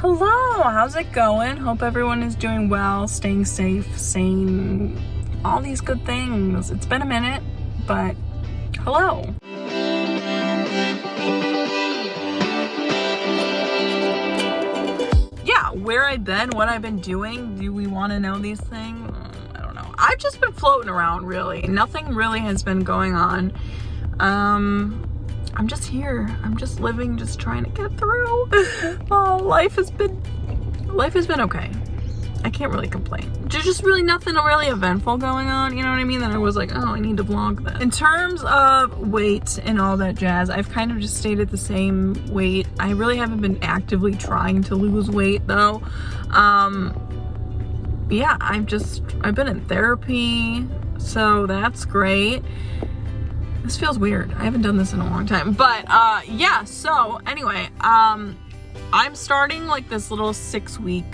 Hello, how's it going? Hope everyone is doing well, staying safe, sane, all these good things. It's been a minute, but hello. Yeah, where I've been, what I've been doing, do we want to know these things? I don't know. I've just been floating around, really. Nothing really has been going on. I'm just here. I'm just living, just trying to get through. Oh, life has been okay. I can't really complain. There's just really nothing really eventful going on, you know what I mean? That I was like, oh, I need to vlog that. In terms of weight and all that jazz, I've kind of just stayed at the same weight. I really haven't been actively trying to lose weight though. Yeah, I've been in therapy, so that's great. This feels weird. I haven't done this in a long time, but yeah, so anyway, I'm starting like this little 6-week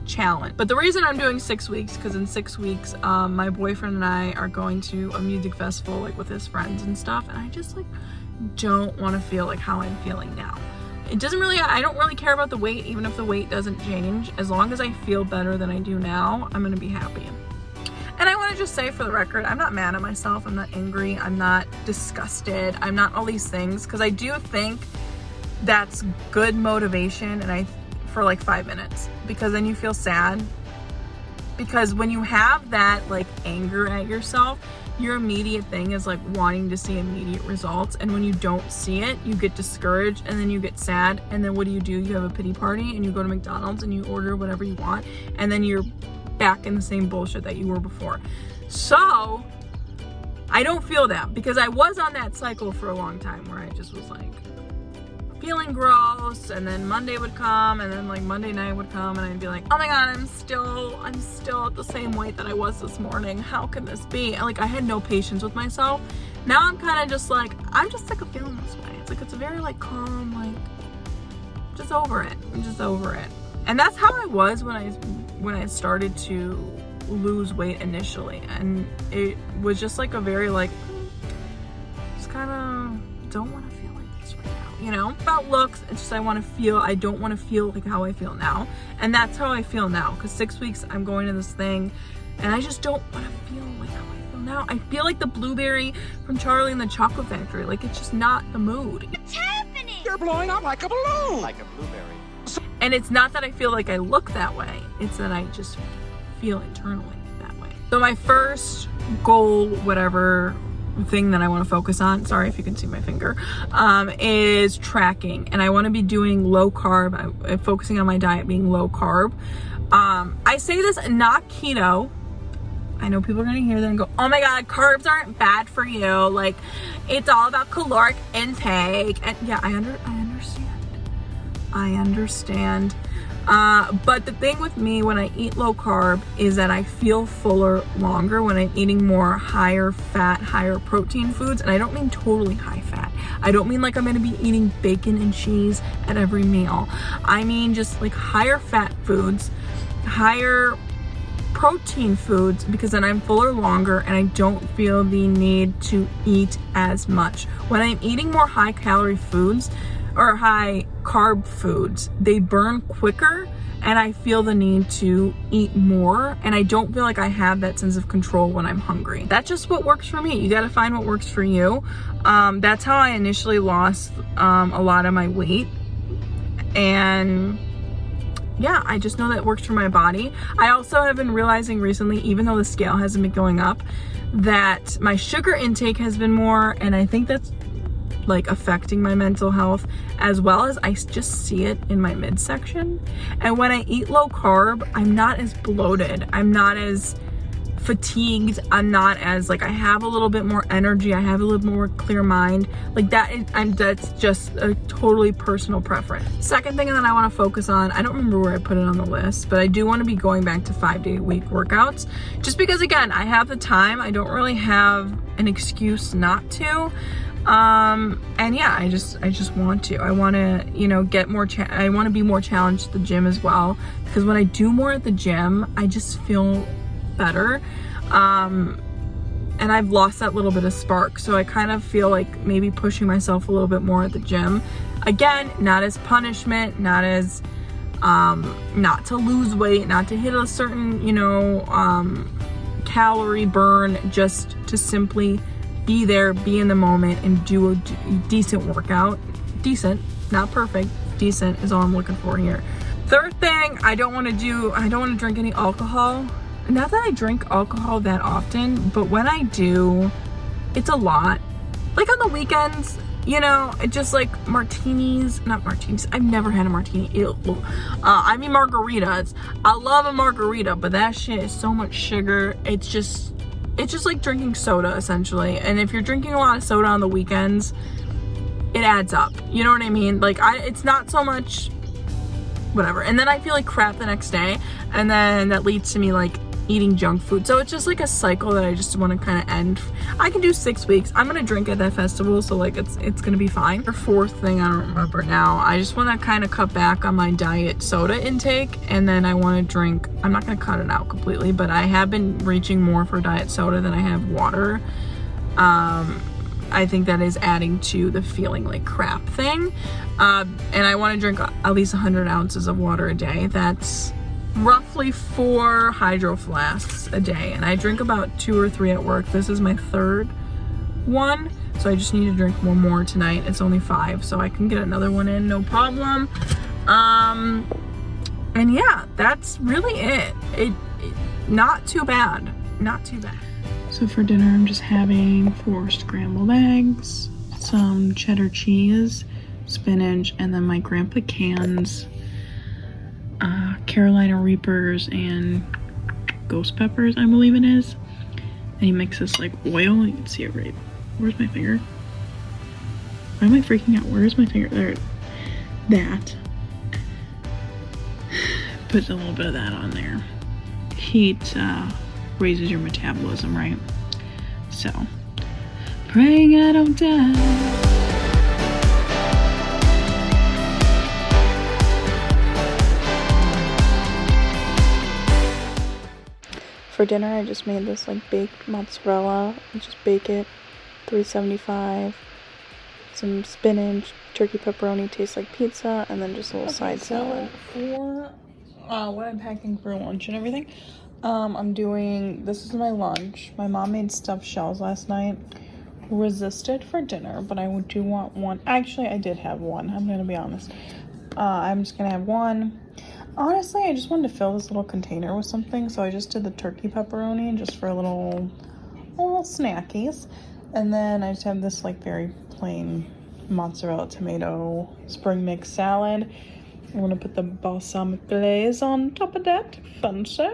challenge. But the reason I'm doing 6 weeks, because in 6 weeks, my boyfriend and I are going to a music festival like with his friends and stuff, and I just like don't want to feel like how I'm feeling now. I don't really care about the weight, even if the weight doesn't change. As long as I feel better than I do now, I'm gonna be happy. And I want to just say for the record, I'm not mad at myself, I'm not angry, I'm not disgusted, I'm not all these things, because I do think that's good motivation for like 5 minutes, because then you feel sad. Because when you have that like anger at yourself, your immediate thing is like wanting to see immediate results, and when you don't see it, you get discouraged, and then you get sad, and then what do? You have a pity party, and you go to McDonald's and you order whatever you want, and then you're back in the same bullshit that you were before. So I don't feel that, because I was on that cycle for a long time where I just was like feeling gross, and then Monday would come, and then like Monday night would come, and I'd be like, oh my god, I'm still at the same weight that I was this morning. How can this be? And like I had no patience with myself. Now I'm kind of just like, I'm just sick of feeling this way. It's like, it's a very like calm, like just over it. I'm just over it. And that's how I was when I started to lose weight initially, and it was just like a very like, just kind of don't want to feel like this right now, you know? About looks, it's just I don't want to feel like how I feel now, and that's how I feel now, because 6 weeks I'm going to this thing, and I just don't want to feel like how I feel now. I feel like the blueberry from Charlie and the Chocolate Factory, like it's just not the mood. What's happening? You're blowing up like a balloon! Like a blueberry. And it's not that I feel like I look that way, it's that I just feel internally that way. So my first goal, whatever thing that I want to focus on, sorry if you can see my finger, is tracking. And I want to be doing low carb, I'm focusing on my diet being low carb. I say this not keto. I know people are gonna hear that and go, oh my god, carbs aren't bad for you. Like, it's all about caloric intake. And yeah, I understand. But the thing with me when I eat low carb is that I feel fuller longer when I'm eating more higher fat, higher protein foods. And I don't mean totally high fat. I don't mean like I'm gonna be eating bacon and cheese at every meal. I mean just like higher fat foods, higher protein foods, because then I'm fuller longer and I don't feel the need to eat as much. When I'm eating more high calorie foods or high carb foods, they burn quicker, and I feel the need to eat more, and I don't feel like I have that sense of control when I'm hungry. That's just what works for me. You gotta find what works for you. That's how I initially lost a lot of my weight, and yeah, I just know that works for my body. I also have been realizing recently, even though the scale hasn't been going up, that my sugar intake has been more, and I think that's like affecting my mental health, as well as I just see it in my midsection. And when I eat low carb, I'm not as bloated, I'm not as fatigued, I'm not as like, I have a little bit more energy, I have a little more clear mind. Like that's just a totally personal preference. Second thing that I want to focus on, I don't remember where I put it on the list, but I do want to be going back to 5-day-a-week workouts, just because again, I have the time, I don't really have an excuse not to. And yeah, I just want to. I want to, you know, get more, I want to be more challenged at the gym as well, because when I do more at the gym, I just feel better. And I've lost that little bit of spark. So I kind of feel like maybe pushing myself a little bit more at the gym. Again, not as punishment, not as not to lose weight, not to hit a certain, calorie burn, just to simply be there, be in the moment, and do a decent workout. Decent, not perfect, decent is all I'm looking for here. Third thing, I don't want to drink any alcohol. Not that I drink alcohol that often, but when I do, it's a lot. Like on the weekends, just like martinis, not martinis. I've never had a martini. Ew. I mean margaritas. I love a margarita, but that shit is so much sugar. It's just like drinking soda essentially. And if you're drinking a lot of soda on the weekends, it adds up. You know what I mean? Like it's not so much whatever. And then I feel like crap the next day, and then that leads to me like eating junk food. So it's just like a cycle that I just want to kind of end. I can do 6 weeks. I'm gonna drink at that festival, so like it's gonna be fine. The fourth thing, I don't remember now. I just want to kind of cut back on my diet soda intake, and then I want to drink. I'm not gonna cut it out completely, but I have been reaching more for diet soda than I have water. I think that is adding to the feeling like crap thing. And I want to drink at least 100 ounces of water a day. That's roughly 4 hydro flasks a day, and I drink about 2 or 3 at work. This is my 3rd one, so I just need to drink 1 more tonight. It's only 5, so I can get another one in, no problem. And yeah, that's really it. Not too bad, not too bad. So for dinner, I'm just having 4 scrambled eggs, some cheddar cheese, spinach, and then my grandpa cans Carolina Reapers and ghost peppers, I believe it is. And he mixes like oil. You can see it right. Where's my finger? Why am I freaking out? Where's my finger? There. That. Put a little bit of that on there. Heat raises your metabolism, right? So, praying I don't die. For dinner, I just made this like baked mozzarella. I just bake it, $3.75. Some spinach, turkey pepperoni, tastes like pizza, and then just a little side salad. For what I'm packing for lunch and everything, I'm doing, this is my lunch. My mom made stuffed shells last night. Resisted for dinner, but I do want one. Actually, I did have one. I'm gonna be honest. I'm just gonna have one. Honestly, I just wanted to fill this little container with something, so I just did the turkey pepperoni just for a little snackies. And then I just have this like very plain mozzarella tomato spring mix salad. I'm gonna put the balsamic glaze on top of that, fancy.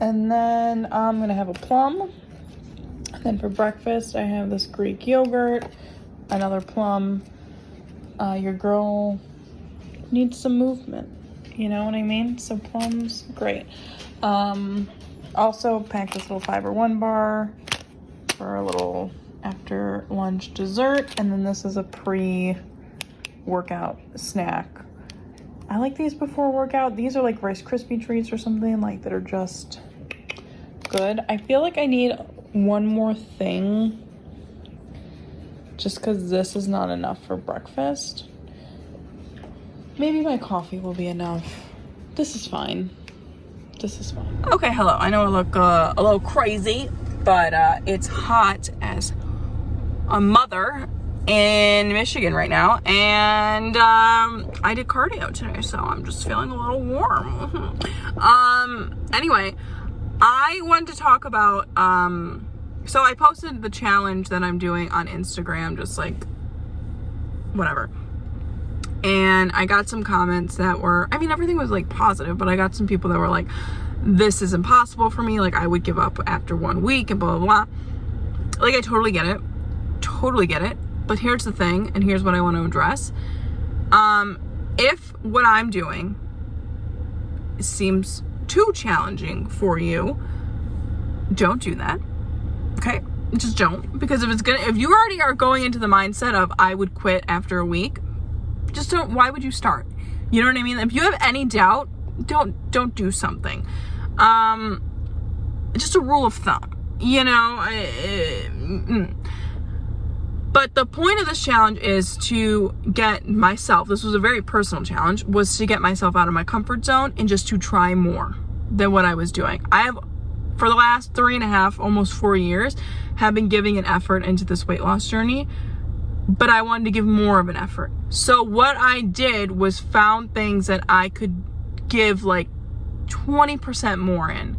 And then I'm gonna have a plum. And then for breakfast, I have this Greek yogurt, another plum. Your girl needs some movement. You know what I mean? So plums, great. Also packed this little Fiber One bar for a little after lunch dessert. And then this is a pre-workout snack. I like these before workout. These are like Rice Krispie treats or something like that are just good. I feel like I need one more thing just because this is not enough for breakfast. Maybe my coffee will be enough. This is fine. This is fine. Okay, hello. I know I look a little crazy, but it's hot as a mother in Michigan right now. And I did cardio today, so I'm just feeling a little warm. Anyway, I wanted to talk about, so I posted the challenge that I'm doing on Instagram, just like, whatever. And I got some comments that were, I mean, everything was like positive, but I got some people that were like, this is impossible for me. Like I would give up after 1 week and blah, blah, blah. Like I totally get it. Totally get it. But here's the thing, and here's what I want to address. If what I'm doing seems too challenging for you, don't do that. Okay? Just don't. Because if you already are going into the mindset of I would quit after a week, just don't. Why would you start? You know what I mean? If you have any doubt, don't do something. Just a rule of thumb, you know. But the point of this challenge is to get myself, this was a very personal challenge, was to get myself out of my comfort zone and just to try more than what I was doing. I have, for the last 3.5, almost 4 years, have been giving an effort into this weight loss journey, but I wanted to give more of an effort. So what I did was found things that I could give like 20% more in.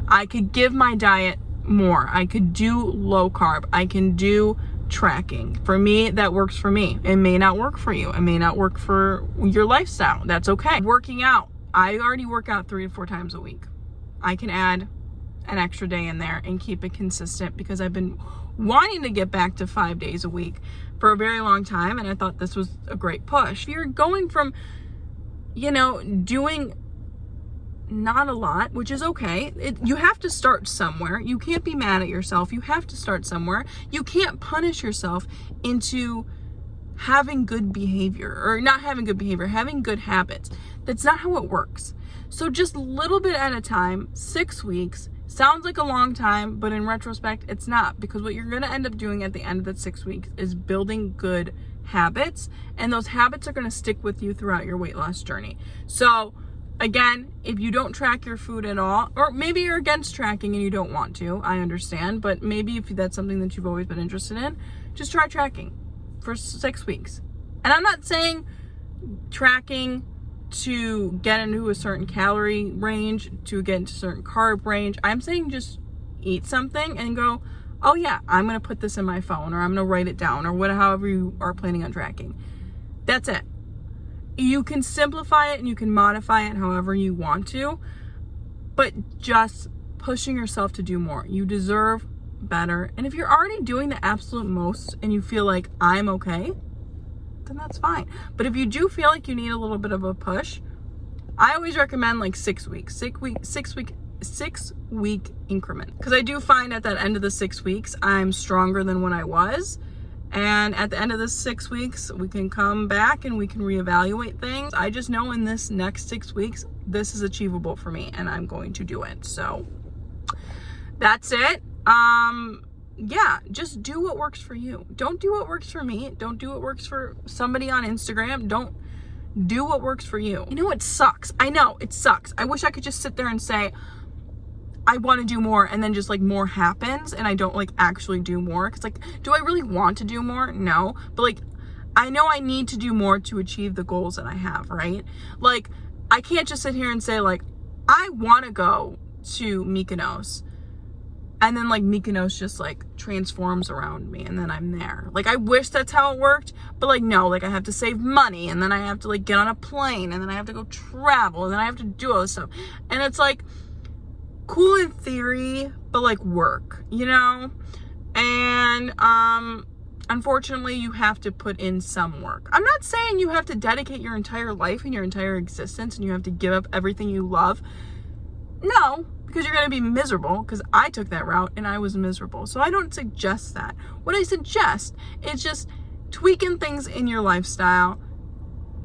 I could give my diet more. I could do low carb. I can do tracking. For me, that works for me. It may not work for you. It may not work for your lifestyle. That's okay. Working out. I already work out 3 to 4 times a week. I can add an extra day in there and keep it consistent because I've been wanting to get back to 5 days a week for a very long time, and I thought this was a great push. If you're going from, doing not a lot, which is okay. You have to start somewhere. You can't be mad at yourself. You have to start somewhere. You can't punish yourself into having good behavior, or not having good behavior, having good habits. That's not how it works. So just a little bit at a time, 6 weeks, sounds like a long time, but in retrospect, it's not, because what you're going to end up doing at the end of that 6 weeks is building good habits, and those habits are going to stick with you throughout your weight loss journey. So again, if you don't track your food at all, or maybe you're against tracking and you don't want to, I understand, but maybe if that's something that you've always been interested in, just try tracking for 6 weeks. And I'm not saying tracking to get into a certain calorie range, to get into a certain carb range. I'm saying just eat something and go, oh yeah, I'm going to put this in my phone, or I'm going to write it down, or however you are planning on tracking. That's it. You can simplify it and you can modify it however you want to, but just pushing yourself to do more. You deserve better. And if you're already doing the absolute most and you feel like I'm okay, then that's fine. But if you do feel like you need a little bit of a push, I always recommend like 6 weeks, 6-week increment. Because I do find at that end of the 6 weeks, I'm stronger than when I was. And at the end of the 6 weeks, we can come back and we can reevaluate things. I just know in this next 6 weeks, this is achievable for me and I'm going to do it. So that's it. Yeah, just do what works for you. Don't do what works for me. Don't do what works for somebody on Instagram. Don't do what works for you. You know, it sucks. I know it sucks. I wish I could just sit there and say, I want to do more, and then just like more happens and I don't like actually do more. Cause like, do I really want to do more? No. But like, I know I need to do more to achieve the goals that I have, right? Like, I can't just sit here and say like, I want to go to Mykonos, and then like Mykonos just like transforms around me and then I'm there. Like, I wish that's how it worked, but like, no, like I have to save money, and then I have to like get on a plane, and then I have to go travel, and then I have to do all this stuff. And it's like, cool in theory, but like work, and unfortunately you have to put in some work. I'm not saying you have to dedicate your entire life and your entire existence and you have to give up everything you love. No, because you're going to be miserable, because I took that route and I was miserable. So I don't suggest that. What I suggest is just tweaking things in your lifestyle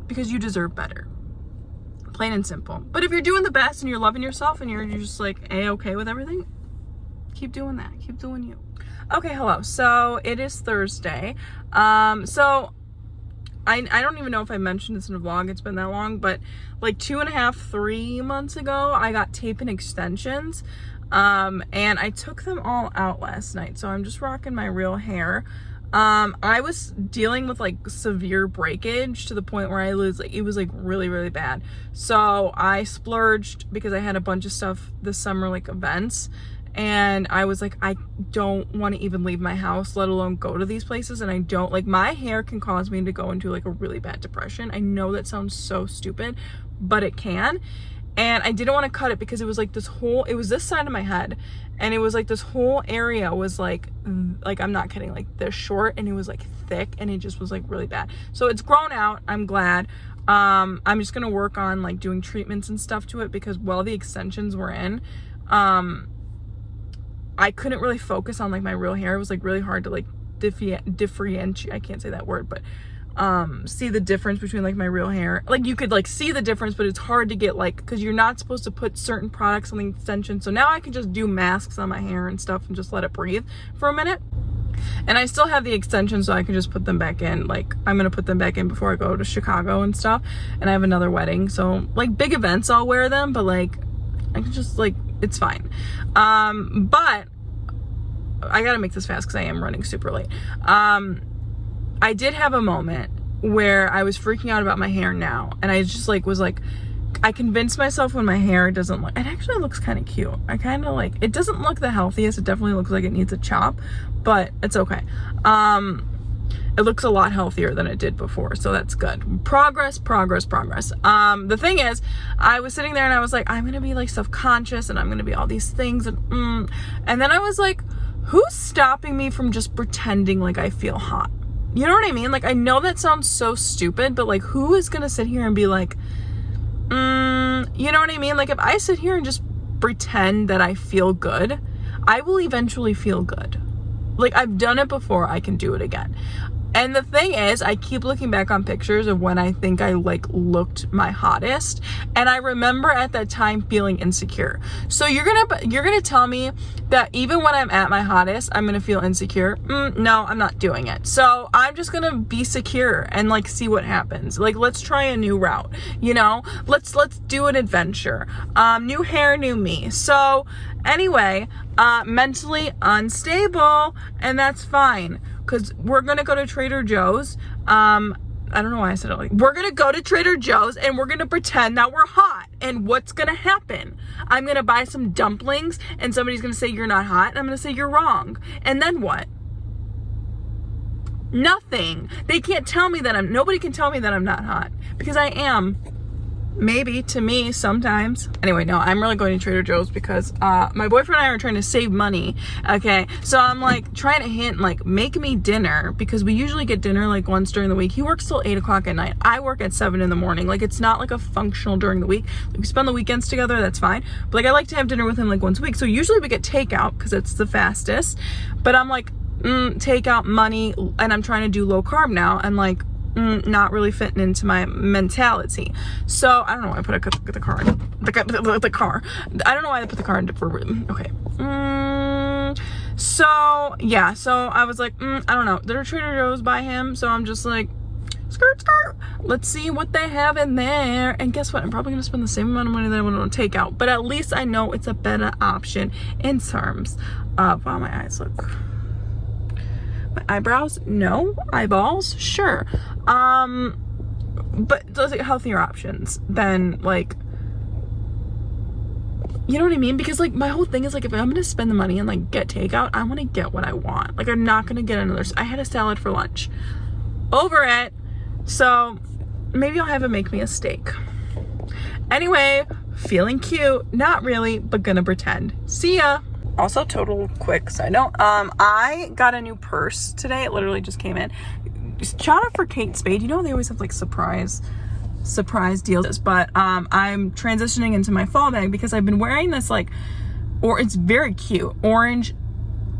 because you deserve better. Plain and simple. But if you're doing the best and you're loving yourself and you're just like A-okay with everything, keep doing that. Keep doing you. Okay, hello. So it is Thursday. So I don't even know if I mentioned this in a vlog. It's been that long, but like 2.5, 3 months ago, I got tape and extensions. And I took them all out last night. So I'm just rocking my real hair. I was dealing with like severe breakage to the point where it was like really, really bad. So I splurged because I had a bunch of stuff this summer, like events, and I was like, I don't want to even leave my house, let alone go to these places. And I don't like, my hair can cause me to go into like a really bad depression. I know that sounds so stupid, but it can. And I didn't want to cut it because it was like it was this side of my head, and it was like this whole area was like I'm not kidding, like this short, and it was like thick, and it just was like really bad. So it's grown out. I'm glad. I'm just gonna work on like doing treatments and stuff to it, because while the extensions were in, I couldn't really focus on like my real hair. It was like really hard to like differentiate. I can't say that word, but see the difference between like my real hair. Like, you could like see the difference, but it's hard to get like, because you're not supposed to put certain products on the extension. So now I can just do masks on my hair and stuff and just let it breathe for a minute. And I still have the extensions, so I can just put them back in. Like, I'm gonna put them back in before I go to Chicago and stuff. And I have another wedding, so like big events I'll wear them, but like I can just like, it's fine. But I gotta make this fast because I am running super late. I did have a moment where I was freaking out about my hair now, and I just like was like, I convinced myself when my hair doesn't look, it actually looks kind of cute. I kind of like, it doesn't look the healthiest. It definitely looks like it needs a chop, but it's okay. It looks a lot healthier than it did before, so that's good. Progress. The thing is, I was sitting there and I was like, I'm gonna be like self-conscious and I'm gonna be all these things, and then I was like, who's stopping me from just pretending like I feel hot? You know what I mean? Like, I know that sounds so stupid, but like, who is gonna sit here and be like, you know what I mean? Like, if I sit here and just pretend that I feel good, I will eventually feel good. Like, I've done it before, I can do it again. And the thing is, I keep looking back on pictures of when I think I like looked my hottest, and I remember at that time feeling insecure. So you're gonna tell me that even when I'm at my hottest, I'm gonna feel insecure? No, I'm not doing it. So I'm just gonna be secure and like see what happens. Like, let's try a new route, you know? Let's do an adventure. New hair, new me. So anyway, mentally unstable, and that's fine. Because we're going to go to Trader Joe's. I don't know why I said it like, we're going to go to Trader Joe's and we're going to pretend that we're hot. And what's going to happen? I'm going to buy some dumplings and somebody's going to say you're not hot. And I'm going to say you're wrong. And then what? Nothing. They can't tell me that nobody can tell me that I'm not hot. Because I am. Maybe to me sometimes. Anyway, no, I'm really going to Trader Joe's because my boyfriend and I are trying to save money. Okay, so I'm like trying to hint, like, make me dinner, because we usually get dinner like once during the week. He works till 8 o'clock at night. I work at 7 in the morning. Like, it's not like a functional during the week. Like, we spend the weekends together, that's fine. But like, I like to have dinner with him like once a week. So usually we get takeout because it's the fastest. But I'm like, takeout money, and I'm trying to do low carb now. I'm like, not really fitting into my mentality. So I don't know why I put the car in the car. I don't know why I put the car in for okay. So yeah, so I was like, I don't know. There are Trader Joe's by him, so I'm just like, skirt. Let's see what they have in there. And guess what? I'm probably gonna spend the same amount of money that I want to take out, but at least I know it's a better option in terms of, wow, my eyes look. My eyebrows? No. Eyeballs? Sure. But those are healthier options than, like, you know what I mean? Because like, my whole thing is like, if I'm gonna spend the money and like get takeout, I want to get what I want. Like, I'm not gonna get another. I had a salad for lunch. Over it. So maybe I'll have him make me a steak. Anyway, feeling cute. Not really, but gonna pretend. See ya. Also, total quick side note, I got a new purse today. It literally just came in. Shout out for Kate Spade. You know, they always have like surprise deals, but I'm transitioning into my fall bag because I've been wearing this like, or it's very cute, orange,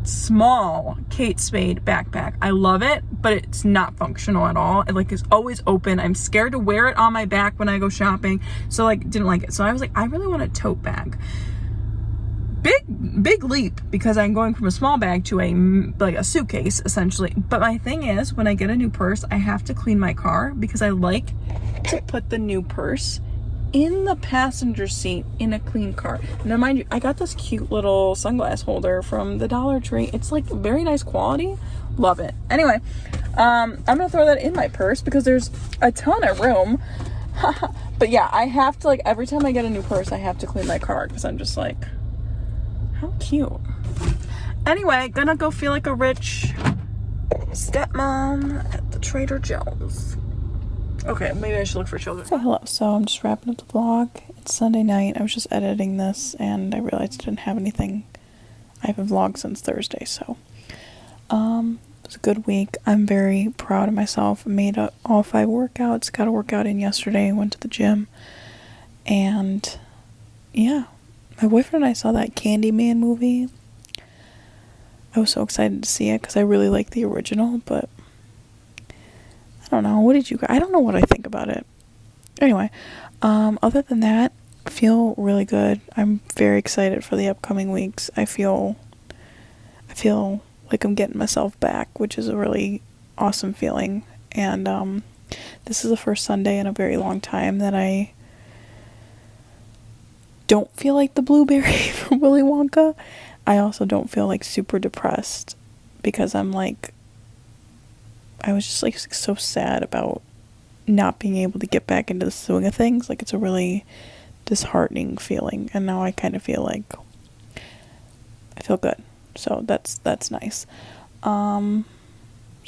small Kate Spade backpack. I love it, but it's not functional at all. It like is always open. I'm scared to wear it on my back when I go shopping, so like didn't like it. So I was like, I really want a tote bag. Big leap, because I'm going from a small bag to a suitcase essentially. But my thing is, when I get a new purse, I have to clean my car because I like to put the new purse in the passenger seat in a clean car. Now mind you, I got this cute little sunglass holder from the Dollar Tree. It's like very nice quality. Love it. Anyway, I'm gonna throw that in my purse because there's a ton of room. But yeah, I have to, like, every time I get a new purse, I have to clean my car because I'm just like, how cute. Anyway, gonna go feel like a rich stepmom at the Trader Joe's. Okay, maybe I should look for children. So hello, so I'm just wrapping up the vlog. It's Sunday night. I was just editing this and I realized I didn't have anything. I haven't vlogged since Thursday, so it was a good week. I'm very proud of myself. I made all 5 workouts, got a workout in yesterday, went to the gym, and yeah. My boyfriend and I saw that Candyman movie. I was so excited to see it because I really like the original, but I don't know. What did you guys? I don't know what I think about it. Anyway, other than that, I feel really good. I'm very excited for the upcoming weeks. I feel like I'm getting myself back, which is a really awesome feeling. And this is the first Sunday in a very long time that I don't feel like the blueberry from Willy Wonka. I also don't feel like super depressed because I'm like, I was just like so sad about not being able to get back into the swing of things. Like, it's a really disheartening feeling, and now I kind of feel like I feel good. So that's nice. So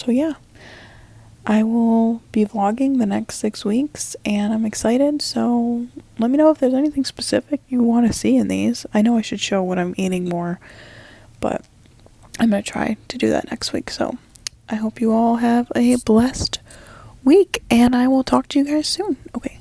yeah, I will be vlogging the next 6 weeks, and I'm excited. So let me know if there's anything specific you want to see in these. I know I should show what I'm eating more, but I'm gonna try to do that next week. So I hope you all have a blessed week, and I will talk to you guys soon. Okay,